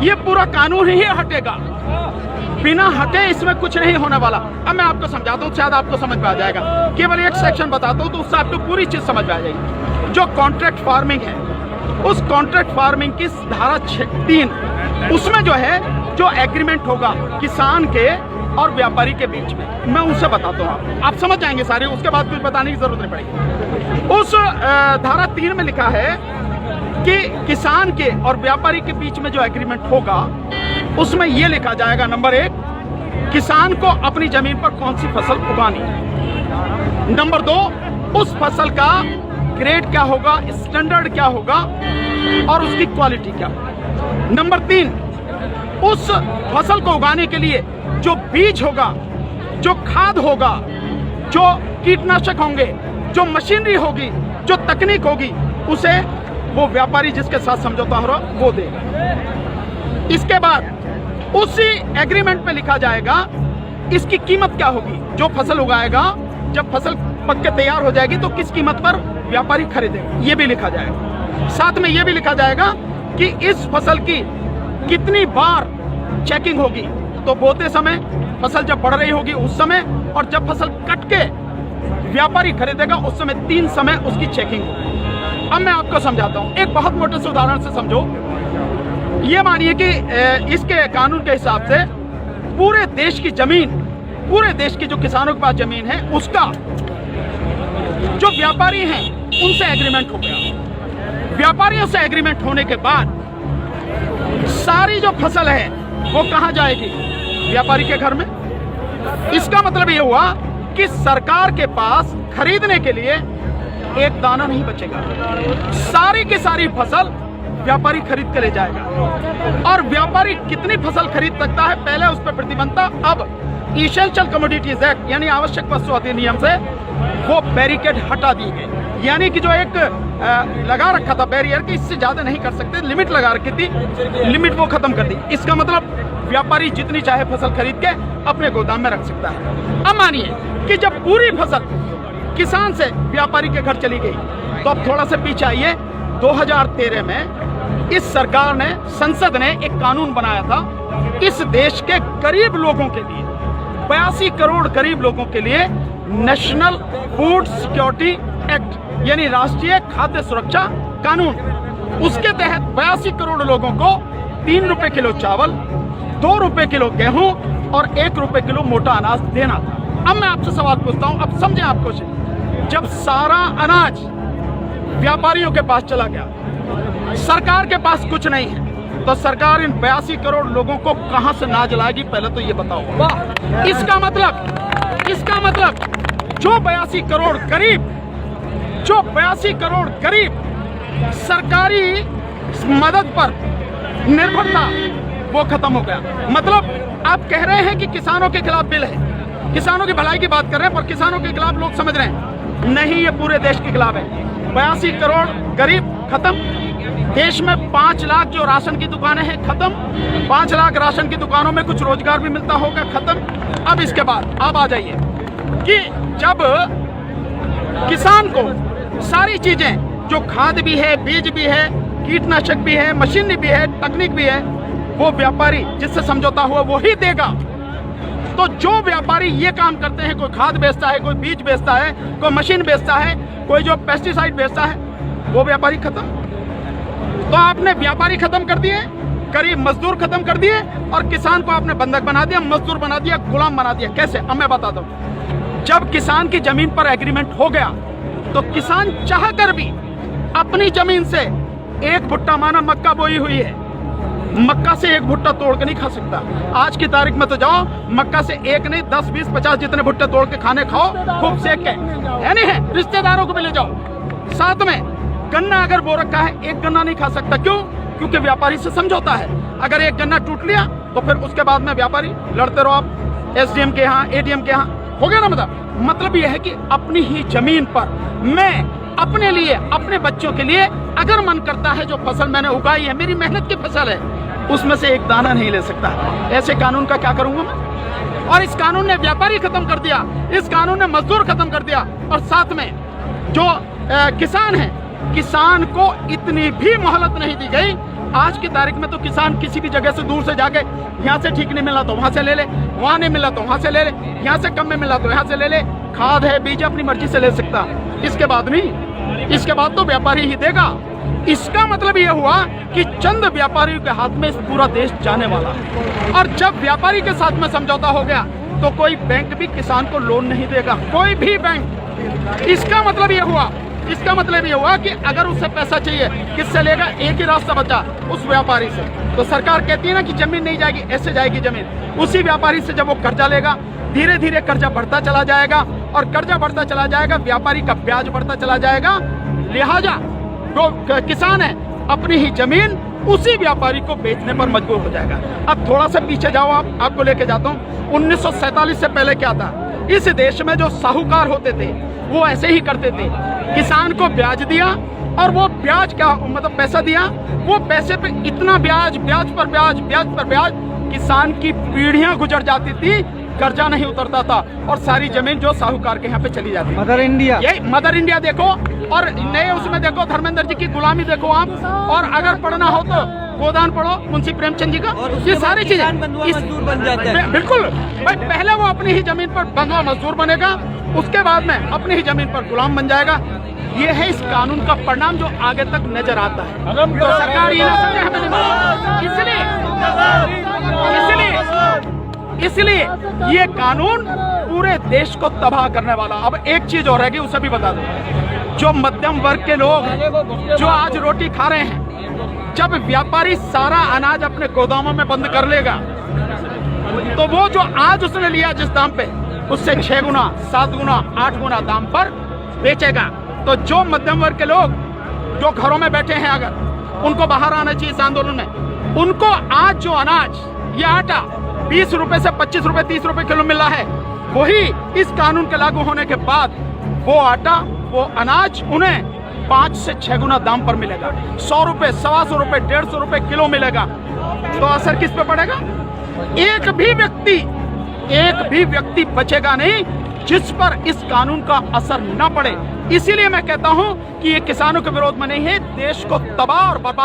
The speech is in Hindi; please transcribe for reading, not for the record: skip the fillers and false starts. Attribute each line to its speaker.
Speaker 1: ये पूरा कानून ही हटेगा, बिना हटे इसमें कुछ नहीं होने वाला। अब मैं आपको समझाता हूँ, शायद आपको समझ में आ जाएगा। केवल एक सेक्शन बताता हूँ तो उससे आपको पूरी चीज समझ में आ जाएगी। जो कॉन्ट्रैक्ट फार्मिंग है, उस कॉन्ट्रैक्ट फार्मिंग की धारा 3, उसमें जो है जो एग्रीमेंट होगा किसान के और व्यापारी के बीच में, मैं उनसे बताता हूँ, आप समझ जाएंगे सारे, उसके बाद कुछ बताने की जरूरत नहीं पड़ेगी। उस धारा 3 में लिखा है कि किसान के और व्यापारी के बीच में जो एग्रीमेंट होगा उसमें यह लिखा जाएगा, नंबर 1, किसान को अपनी जमीन पर कौन सी फसल उगानी है। नंबर 2, उस फसल का ग्रेड क्या होगा, स्टैंडर्ड क्या होगा और उसकी क्वालिटी क्या होगा। नंबर 3, उस फसल को उगाने के लिए जो बीज होगा, जो खाद होगा, जो कीटनाशक होंगे, जो मशीनरी होगी, जो तकनीक होगी, उसे वो व्यापारी जिसके साथ समझौता हो रहा वो देगा। इसके बाद उसी एग्रीमेंट में लिखा जाएगा इसकी कीमत क्या होगी। जो फसल उगाएगा, जब फसल पक के तैयार हो जाएगी तो किस कीमत पर व्यापारी खरीदेगा, ये भी लिखा जाएगा। साथ में ये भी लिखा जाएगा कि इस फसल की कितनी बार चेकिंग होगी, तो बोते समय, फसल जब बढ़ रही होगी उस समय, और जब फसल कट के व्यापारी खरीदेगा उस समय 3 समय उसकी चेकिंग होगी। अब मैं आपको समझाता हूं, एक बहुत मोटे से उदाहरण से समझो। ये मानिए कि इसके कानून के हिसाब से पूरे देश की जमीन, पूरे देश की जो किसानों के पास जमीन है, उसका जो व्यापारी हैं उनसे एग्रीमेंट हो गया। व्यापारियों से एग्रीमेंट होने के बाद सारी जो फसल है वो कहां जाएगी, व्यापारी के घर में। इसका मतलब ये हुआ कि सरकार के पास खरीदने के लिए एक दाना नहीं बचेगा, सारी की सारी फसल व्यापारी खरीद के ले जाएगा। और व्यापारी कितनी फसल खरीद सकता है, पहले उस पर प्रतिबंध था, अब इसेंशियल कमोडिटीज एक्ट यानी आवश्यक वस्तु अधिनियम से वो बैरिकेड हटा दी गई। यानी कि जो एक लगा रखा था बैरियर कि इससे ज्यादा नहीं कर सकते, लिमिट लगा रखी थी, लिमिट वो खत्म कर दी। इसका मतलब व्यापारी जितनी चाहे फसल खरीद के अपने गोदाम में रख सकता है। अब मानिए कि जब पूरी फसल किसान से व्यापारी के घर चली गई, तो अब थोड़ा सा पीछे आइए, 2013 में इस सरकार ने, संसद ने एक कानून बनाया था इस देश के गरीब लोगों के लिए, 82 करोड़ गरीब लोगों के लिए नेशनल फूड सिक्योरिटी एक्ट यानी राष्ट्रीय खाद्य सुरक्षा कानून। उसके तहत 82 करोड़ लोगों को 3 रुपए किलो चावल, 2 रुपए किलो गेहूं और 1 रुपए किलो मोटा अनाज देना था। अब मैं आपसे सवाल पूछता हूं, अब समझे आप कुछ। जब सारा अनाज व्यापारियों के पास चला गया, सरकार के पास कुछ नहीं है, तो सरकार इन 82 करोड़ लोगों को कहां से नाज लाएगी, पहले तो ये बताओ। इसका मतलब जो 82 करोड़ गरीब सरकारी मदद पर निर्भर था, वो खत्म हो गया। मतलब आप कह रहे हैं कि किसानों के खिलाफ बिल है, किसानों की भलाई की बात कर रहे हैं, पर किसानों के खिलाफ लोग समझ रहे हैं नहीं, ये पूरे देश के खिलाफ है। 82 करोड़ गरीब खत्म, देश में 5 लाख जो राशन की दुकानें हैं खत्म, 5 लाख राशन की दुकानों में कुछ रोजगार भी मिलता होगा खत्म। अब इसके बाद अब आ जाइए कि जब किसान को सारी चीजें, जो खाद भी है, बीज भी है, कीटनाशक भी है, मशीनरी भी है, तकनीक भी है, वो व्यापारी जिससे समझौता हुआ वो ही देगा। तो जो व्यापारी ये काम करते हैं, कोई खाद बेचता है, कोई बीज बेचता है, कोई मशीन बेचता है, कोई जो पेस्टिसाइड बेचता है, वो व्यापारी खत्म। तो आपने व्यापारी खत्म कर दिए, गरीब मजदूर खत्म कर दिए, और किसान को आपने बंधक बना दिया, मजदूर बना दिया, गुलाम बना दिया। कैसे? अब मैं बताता हूं। जब किसान की जमीन पर एग्रीमेंट हो गया, तो किसान चाहकर भी अपनी जमीन से एक भुट्टा, माना मक्का बोई हुई है, मक्का से एक भुट्टा तोड़ के नहीं खा सकता। आज की तारीख में तो जाओ, मक्का से एक नहीं 10, 20, 50 जितने भुट्टे तोड़ के खाने खाओ, खूब सेक के, है नहीं है, रिश्तेदारों को भी ले जाओ। साथ में गन्ना अगर बो रखा है, एक गन्ना नहीं खा सकता। क्यों? क्योंकि व्यापारी से समझौता है। अगर एक गन्ना टूट लिया तो फिर उसके बाद में व्यापारी लड़ते रहो आप, एसडीएम के यहाँ, एडीएम के यहाँ, हो गया ना। मतलब यह है कि अपनी ही जमीन पर मैं अपने लिए, अपने बच्चों के लिए अगर मन करता है, जो फसल मैंने उगाई है, मेरी मेहनत की फसल है, उसमें से एक दाना नहीं ले सकता। ऐसे कानून का क्या करूंगा मैं? और इस कानून ने व्यापारी खत्म कर दिया, इस कानून ने मजदूर खत्म कर दिया, और साथ में जो किसान है, किसान को इतनी भी मोहलत नहीं दी गई। आज की तारीख में तो किसान किसी भी जगह से दूर से जाके यहाँ से ठीक नहीं मिला तो वहां से ले ले, वहां नहीं मिला तो वहां से ले ले, यहाँ से कम में मिला तो यहाँ से ले ले। खाद है, बीज अपनी मर्जी से ले सकता, इसके बाद नहीं, इसके बाद तो व्यापारी ही देगा। इसका मतलब यह हुआ कि चंद व्यापारियों के हाथ में पूरा देश जाने वाला। और जब व्यापारी के साथ में समझौता हो गया तो कोई बैंक भी किसान को लोन नहीं देगा, कोई भी बैंक। इसका मतलब यह हुआ कि अगर उसे पैसा चाहिए किससे लेगा? एक ही रास्ता बचा, उस व्यापारी से। तो सरकार कहती है ना कि जमीन नहीं जाएगी, ऐसे जाएगी जमीन। उसी व्यापारी से जब वो कर्जा लेगा, धीरे धीरे कर्जा बढ़ता चला जाएगा, और कर्जा बढ़ता चला जाएगा, व्यापारी का ब्याज बढ़ता चला जाएगा। लिहाजा जो किसान है अपनी ही जमीन उसी व्यापारी को बेचने पर मजबूर हो जाएगा। अब थोड़ा सा पीछे जाओ, आपको लेके जाता हूँ। 1947 से पहले क्या था? इस देश में जो साहूकार होते थे वो ऐसे ही करते थे, किसान को ब्याज दिया और वो ब्याज क्या मतलब पैसा दिया, वो पैसे पे इतना ब्याज, ब्याज पर ब्याज, ब्याज पर ब्याज, किसान की पीढ़ियां गुजर जाती थी, कर्जा नहीं उतरता था और सारी जमीन जो साहूकार के यहाँ पे चली जाती।
Speaker 2: मदर इंडिया,
Speaker 1: यही मदर इंडिया देखो, और नए उसमें देखो धर्मेंद्र जी की गुलामी देखो आप, और अगर पढ़ना हो तो गोदान पढ़ो मुंशी प्रेमचंद जी का। ये सारी चीजें
Speaker 2: बन जाते हैं।
Speaker 1: बिल्कुल भाई, पहले वो अपनी ही जमीन पर बंधुआ मजदूर बनेगा, उसके बाद में अपनी ही जमीन पर गुलाम बन जाएगा। ये है इस कानून का परिणाम जो आगे तक नजर आता है। तो सरकार ये ना समझे हमें नहीं मालूम। इसलिए ये कानून पूरे देश को तबाह करने वाला। अब एक चीज और रहेगी, उसे भी बता दो। जो मध्यम वर्ग के लोग जो आज रोटी खा रहे हैं, जब व्यापारी सारा अनाज अपने गोदामों में बंद कर लेगा तो वो जो आज उसने लिया जिस दाम पे, उससे 6 गुना, 7 गुना, 8 गुना दाम पर बेचेगा। तो जो मध्यम वर्ग के लोग जो घरों में बैठे हैं, अगर उनको बाहर आना चाहिए इस आंदोलन में, उनको आज जो अनाज या आटा 20 रुपए से 25 रुपए 30 रुपए किलो मिल रहा है, वही इस कानून के लागू होने के बाद वो आटा, वो अनाज उन्हें 5 से 6 गुना दाम पर मिलेगा। 100 रुपए, 125 रुपए, 150 रुपए किलो मिलेगा। तो असर किस पे पड़ेगा? एक भी व्यक्ति बचेगा नहीं जिस पर इस कानून का असर न पड़े। इसीलिए मैं कहता हूं कि ये किसानों के विरोध में नहीं है, देश को तबाह और बर्बाद